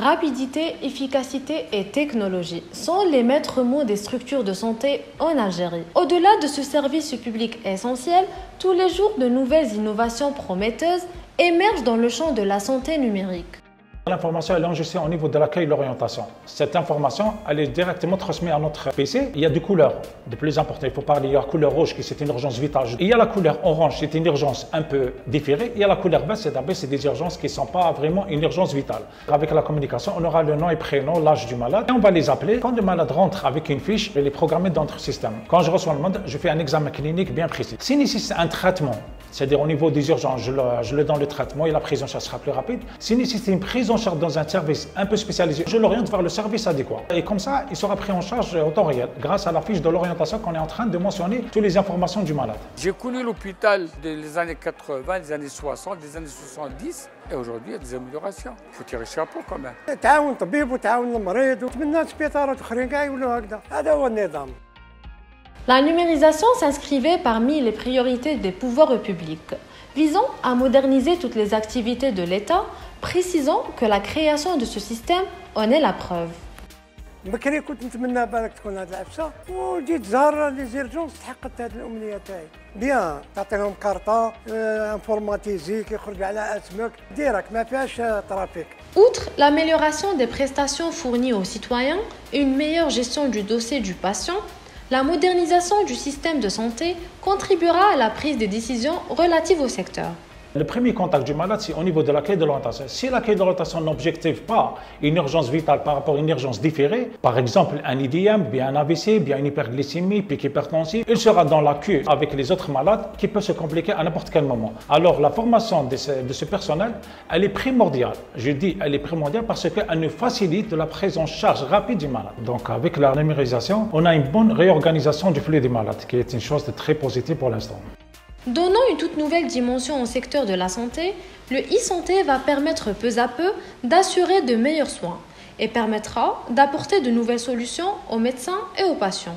Rapidité, efficacité et technologie sont les maîtres mots des structures de santé en Algérie. Au-delà de ce service public essentiel, tous les jours de nouvelles innovations prometteuses émergent dans le champ de la santé numérique. L'information elle est enregistrée au niveau de l'accueil et de l'orientation. Cette information, elle est directement transmise à notre PC. Il y a des couleurs de plus importantes. Il faut parler, il y a la couleur rouge qui c'est une urgence vitale. Il y a la couleur orange, c'est une urgence un peu différée. Il y a la couleur beige, c'est des urgences qui ne sont pas vraiment une urgence vitale. Avec la communication, on aura le nom et prénom, l'âge du malade. Et on va les appeler. Quand le malade rentre avec une fiche, je vais les programmer dans notre système. Quand je reçois le malade, je fais un examen clinique bien précis. S'il nécessite un traitement, c'est-à-dire au niveau des urgences, je le donne le traitement et la prise en charge sera plus rapide. S'il nécessite une prise en charge dans un service un peu spécialisé, je l'oriente vers le service adéquat. Et comme ça, il sera pris en charge au temps réel, grâce à la fiche de l'orientation qu'on est en train de mentionner toutes les informations du malade. J'ai connu l'hôpital des années 80, des années 60, des années 70, et aujourd'hui, il y a des améliorations. Il faut tirer le chapeau quand même. La numérisation s'inscrivait parmi les priorités des pouvoirs publics, visant à moderniser toutes les activités de l'État, précisant que la création de ce système en est la preuve. بكري كنت نتمنى بالك تكون هذه العفسه وجيت زهر لي زيرجونس تحققت هذه الامنيه تاعي بيان تعطيهم كارطه انفورماتيزي كيخرج على اسمك ديرك ما فيهاش ترافيك. Outre l'amélioration des prestations fournies aux citoyens et une meilleure gestion du dossier du patient, la modernisation du système de santé contribuera à la prise des décisions relatives au secteur. Le premier contact du malade, c'est au niveau de l'accueil de l'orientation. Si l'accueil de l'orientation n'objective pas une urgence vitale par rapport à une urgence différée, par exemple un IDM, bien un AVC, bien une hyperglycémie, pic hypertensif, il sera dans la queue avec les autres malades qui peuvent se compliquer à n'importe quel moment. Alors la formation de ce personnel, elle est primordiale. Je dis elle est primordiale parce qu'elle nous facilite la prise en charge rapide du malade. Donc avec la numérisation, on a une bonne réorganisation du flux des malades, qui est une chose de très positive pour l'instant. Donnant une toute nouvelle dimension au secteur de la santé, le e-santé va permettre peu à peu d'assurer de meilleurs soins et permettra d'apporter de nouvelles solutions aux médecins et aux patients.